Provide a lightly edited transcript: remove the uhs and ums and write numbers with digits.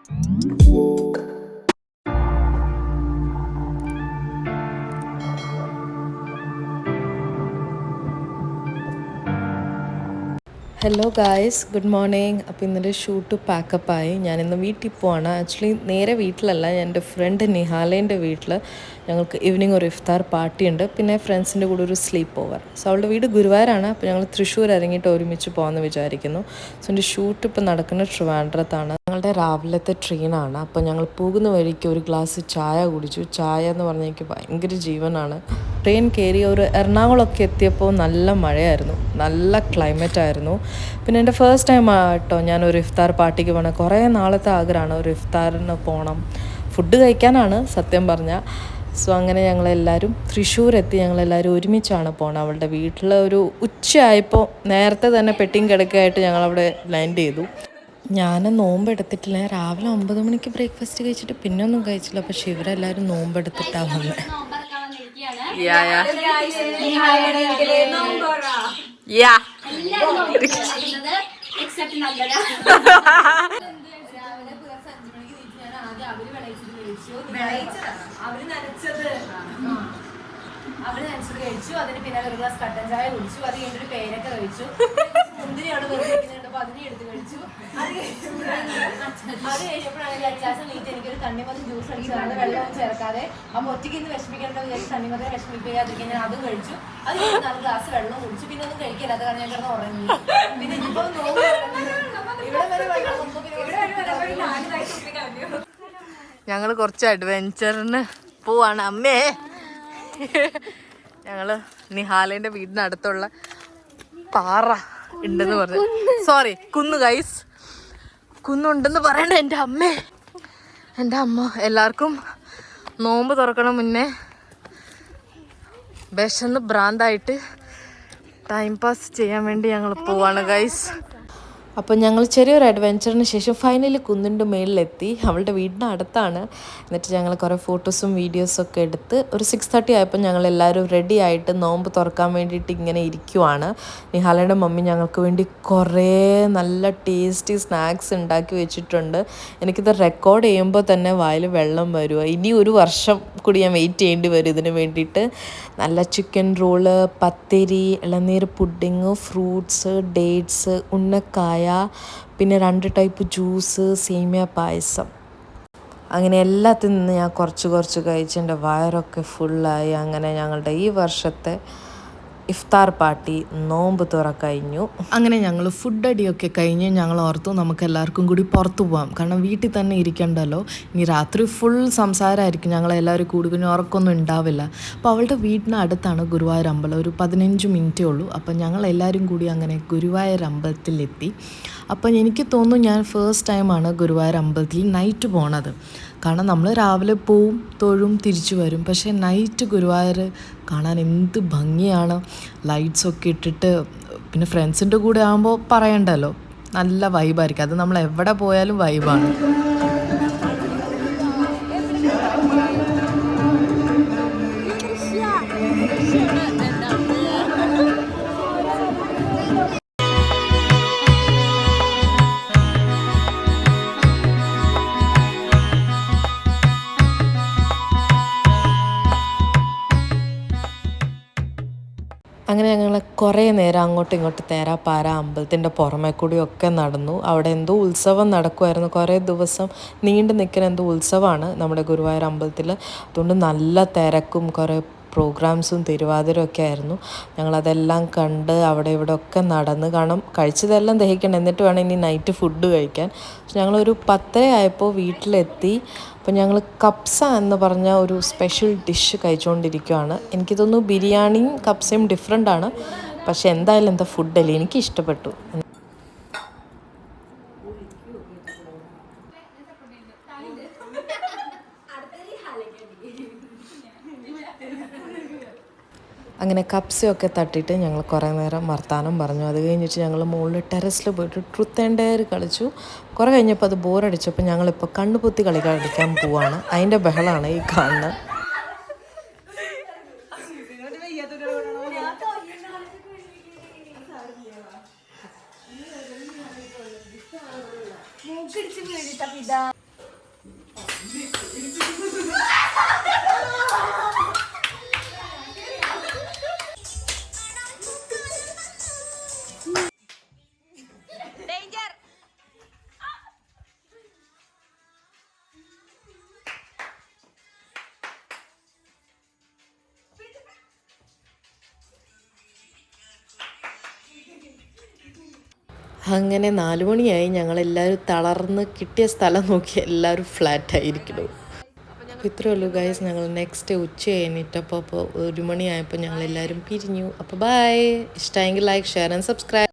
Hello guys, good morning. അപ്പോൾ ഇന്നൊരു shoot പാക്കപ്പായി. ഞാനിന്ന് വീട്ടിൽ പോവാണ്. ആക്ച്വലി നേരെ വീട്ടിലല്ല, എൻ്റെ ഫ്രണ്ട് നിഹാലേൻ്റെ വീട്ടിൽ ഞങ്ങൾക്ക് ഈവനിങ് ഒരു ഇഫ്താർ പാർട്ടി ഉണ്ട്. പിന്നെ ഫ്രണ്ട്സിൻ്റെ കൂടെ ഒരു സ്ലീപ്പ് ഓവർ. സോ അവളുടെ വീട് ഗുരുവായൂരാണ്. അപ്പോൾ ഞങ്ങൾ തൃശ്ശൂർ ഇറങ്ങിയിട്ട് ഒരുമിച്ച് പോകാമെന്ന് വിചാരിക്കുന്നു. സോ എൻ്റെ ഷൂട്ട് ഇപ്പോൾ നടക്കുന്നത് ട്രിവാൻഡ്രത്താണ്. ഞങ്ങളുടെ രാവിലത്തെ ട്രെയിനാണ്. അപ്പോൾ ഞങ്ങൾ പോകുന്ന വഴിക്ക് ഒരു ഗ്ലാസ് ചായ കുടിച്ചു. ചായ എന്ന് പറഞ്ഞാൽ എനിക്ക് ഭയങ്കര ജീവനാണ്. ട്രെയിൻ കയറി ഒരു എറണാകുളമൊക്കെ എത്തിയപ്പോൾ നല്ല മഴയായിരുന്നു, നല്ല ക്ലൈമറ്റ് ആയിരുന്നു. പിന്നെ എൻ്റെ ഫസ്റ്റ് ടൈം ആട്ടോ ഞാനൊരു ഇഫ്താർ പാർട്ടിക്ക് പോകണം. കുറേ നാളത്തെ ആഗ്രഹമാണ് ഒരു ഇഫ്താറിന് പോകണം, ഫുഡ് കഴിക്കാനാണ് സത്യം പറഞ്ഞാൽ. സോ അങ്ങനെ ഞങ്ങളെല്ലാവരും തൃശ്ശൂരെത്തി. ഞങ്ങളെല്ലാവരും ഒരുമിച്ചാണ് പോകണം. അവളുടെ വീട്ടിൽ ഒരു ഉച്ചയായപ്പോൾ നേരത്തെ തന്നെ പെട്ടിയും കിടക്കുകയായിട്ട് ഞങ്ങളവിടെ ലാൻഡ് ചെയ്തു. ഞാൻ നോമ്പെടുത്തിട്ടില്ല. രാവിലെ 9 മണിക്ക് ബ്രേക്ക്ഫാസ്റ്റ് കഴിച്ചിട്ട് പിന്നെ ഒന്നും കഴിച്ചില്ല. പക്ഷെ ഇവരെല്ലാവരും നോമ്പെടുത്തിട്ടാണ് വന്നത്. അവര് നനച്ചത് കഴിച്ചു. അതിന് പിന്നെ ഒരു ഗ്ലാസ് കട്ടൻ ചായ കുടിച്ചു. അത് കഴിഞ്ഞിട്ട് പേരൊക്കെ കഴിച്ചു. മുന്തിരിയാണ് വെറുതെ അതിനെ എടുത്ത് കഴിച്ചു. അത് കഴിഞ്ഞപ്പോഴാണെങ്കിൽ അച്ചാസം വീട്ടിൽ എനിക്കൊരു തണ്ണിമത്തൻ ജ്യൂസ് അടിച്ചു തന്നത്, വെള്ളമൊന്നും ചേർക്കാതെ. അപ്പൊ ഒറ്റയ്ക്ക് ഇന്ന് വിഷമിക്കേണ്ട വിചാരിച്ച് തണ്ണിമത്തനെ വിഷമിപ്പിക്കാതിരിക്കാൻ ഞാൻ അതും കഴിച്ചു. അത് കഴിഞ്ഞ് 4 ഗ്ലാസ് വെള്ളം കുടിച്ചു. പിന്നെ ഒന്നും കഴിക്കില്ല, അത് കാരണം ഞാൻ കിടന്ന് ഉറങ്ങി. പിന്നെ ഇനിയിപ്പോ ഇവിടെ വരെ ഞങ്ങൾ കുറച്ച് അഡ്വെഞ്ചറിന് പോവാണ്. അമ്മേ, ഞങ്ങൾ നിഹാലേൻ്റെ വീടിനടുത്തുള്ള പാറ ഉണ്ടെന്ന് പറഞ്ഞു, സോറി കുന്ന് ഗൈസ്, കുന്നുണ്ടെന്ന് പറയണ്ട. എൻ്റെ അമ്മ എല്ലാവർക്കും നോമ്പ് തുറക്കണ മുന്നേ വിശന്ന് ഭ്രാന്തായിട്ട് ടൈം പാസ് ചെയ്യാൻ വേണ്ടി ഞങ്ങൾ പോവാണ് ഗൈസ്. അപ്പോൾ ഞങ്ങൾ ചെറിയൊരു അഡ്വെഞ്ചറിന് ശേഷം ഫൈനലി കുന്നിൻ്റെ മേളിലെത്തി. അവളുടെ വീടിന് അടുത്താണ്. എന്നിട്ട് ഞങ്ങൾ കുറേ ഫോട്ടോസും വീഡിയോസൊക്കെ എടുത്ത് ഒരു 6:30 ആയപ്പോൾ ഞങ്ങളെല്ലാവരും റെഡി ആയിട്ട് നോമ്പ് തുറക്കാൻ വേണ്ടിയിട്ട് ഇങ്ങനെ ഇരിക്കുവാണ്. നിഹാലയുടെ മമ്മി ഞങ്ങൾക്ക് വേണ്ടി കുറേ നല്ല ടേസ്റ്റി സ്നാക്സ് ഉണ്ടാക്കി വെച്ചിട്ടുണ്ട്. എനിക്കിത് റെക്കോർഡ് ചെയ്യുമ്പോൾ തന്നെ വായിൽ വെള്ളം വരുക. ഇനി ഒരു വർഷം കൂടി ഞാൻ വെയിറ്റ് ചെയ്യേണ്ടി വരും ഇതിന് വേണ്ടിയിട്ട്. നല്ല ചിക്കൻ റോള്, പത്തിരി, ഇളനീർ പുഡിങ്, ഫ്രൂട്ട്സ്, ഡേറ്റ്സ്, ഉന്നക്കായ, പിന്നെ 2 ടൈപ്പ് ജ്യൂസ്, സേമിയ പായസം, അങ്ങനെ എല്ലാത്തിൽ നിന്ന് ഞാൻ കുറച്ച് കഴിച്ച് എൻ്റെ വയറൊക്കെ ഫുള്ളായി. അങ്ങനെ ഞങ്ങളുടെ ഈ വർഷത്തെ ഇഫ്താർ പാർട്ടി നോമ്പ് തുറ കഴിഞ്ഞു. അങ്ങനെ ഞങ്ങൾ ഫുഡ് അടിയൊക്കെ കഴിഞ്ഞ് ഞങ്ങൾ ഓർത്തു നമുക്ക് എല്ലാവർക്കും കൂടി പുറത്തു പോകാം. കാരണം വീട്ടിൽ തന്നെ ഇരിക്കണ്ടല്ലോ. ഇനി രാത്രി ഫുൾ സംസാരമായിരിക്കും, ഞങ്ങളെല്ലാവരും കൂടി, പിന്നെ ഉറക്കമൊന്നും ഉണ്ടാവില്ല. അപ്പോൾ അവളുടെ വീടിന് അടുത്താണ് ഗുരുവായൂർ അമ്പലം, ഒരു 15 മിനിറ്റേ ഉള്ളൂ. അപ്പം ഞങ്ങളെല്ലാവരും കൂടി അങ്ങനെ ഗുരുവായൂർ അമ്പലത്തിലെത്തി. അപ്പം എനിക്ക് തോന്നുന്നു ഞാൻ ഫസ്റ്റ് ടൈമാണ് ഗുരുവായൂർ അമ്പലത്തിൽ നൈറ്റ് പോണത്. കാരണം നമ്മൾ രാവിലെ പോവും, തൊഴും, തിരിച്ചു വരും. പക്ഷേ നൈറ്റ് ഗുരുവായൂർ കാണാൻ എന്ത് ഭംഗിയാണ്, ലൈറ്റ്സൊക്കെ ഇട്ടിട്ട്. പിന്നെ ഫ്രണ്ട്സിൻ്റെ കൂടെ ആകുമ്പോൾ പറയണ്ടല്ലോ, നല്ല വൈബായിരിക്കും. അത് നമ്മൾ എവിടെ പോയാലും വൈബാണ്. അങ്ങനെ ഞങ്ങൾ കുറേ നേരം അങ്ങോട്ടും ഇങ്ങോട്ടും തേരാപ്പാര അമ്പലത്തിൻ്റെ പുറമെ കൂടിയൊക്കെ നടന്നു. അവിടെ എന്തോ ഉത്സവം നടക്കുമായിരുന്നു, കുറേ ദിവസം നീണ്ടു നിൽക്കുന്ന എന്തോ ഉത്സവമാണ് നമ്മുടെ ഗുരുവായൂർ അമ്പലത്തിൽ. അതുകൊണ്ട് നല്ല തിരക്കും കുറേ പ്രോഗ്രാംസും തിരുവാതിരയൊക്കെ ആയിരുന്നു. ഞങ്ങളതെല്ലാം കണ്ട് അവിടെ ഇവിടെ ഒക്കെ നടന്ന്, കാരണം കഴിച്ചതെല്ലാം ദഹിക്കണം, എന്നിട്ട് വേണം ഇനി നൈറ്റ് ഫുഡ് കഴിക്കാൻ. ഞങ്ങളൊരു 10 ആയപ്പോൾ വീട്ടിലെത്തി. അപ്പോൾ ഞങ്ങൾ കപ്സ എന്ന് പറഞ്ഞ ഒരു സ്പെഷ്യൽ ഡിഷ് കഴിച്ചുകൊണ്ടിരിക്കുകയാണ്. എനിക്ക് തോന്നുന്നു ബിരിയാണിയും കപ്സയും ഡിഫറെൻ്റ് ആണ്. പക്ഷെ എന്തായാലും എന്താ ഫുഡല്ലേ, എനിക്ക് ഇഷ്ടപ്പെട്ടു. അങ്ങനെ കപ്സയൊക്കെ തട്ടിയിട്ട് ഞങ്ങൾ കുറേ നേരം വർത്താനം പറഞ്ഞു. അത് കഴിഞ്ഞിട്ട് ഞങ്ങൾ മുകളിൽ ടെറസിൽ പോയിട്ട് ട്രൂത്ത് ആൻഡ് ഡെയർ കളിച്ചു. കുറേ കഴിഞ്ഞപ്പോൾ അത് ബോറടിച്ചപ്പോൾ ഞങ്ങളിപ്പോൾ കണ്ണുപൊത്തി കളിക്കാൻ പോവാണ്. അതിൻ്റെ ബഹളമാണ് ഈ കാണുന്നത്. അങ്ങനെ 4 മണിയായി. ഞങ്ങളെല്ലാവരും തളർന്ന് കിട്ടിയ സ്ഥലം നോക്കി എല്ലാവരും ഫ്ലാറ്റായിരിക്കുന്നു. അപ്പോൾ ഇത്രയേ ഉള്ളൂ ഗൈസ്. ഞങ്ങൾ നെക്സ്റ്റ് ഉച്ച കഴിഞ്ഞിട്ടപ്പോൾ 1 മണിയായപ്പോൾ ഞങ്ങളെല്ലാവരും പിരിഞ്ഞു. അപ്പോൾ ബൈ. ഇഷ്ടമെങ്കിൽ ലൈക്ക് ഷെയർ ആൻഡ് സബ്സ്ക്രൈബ്.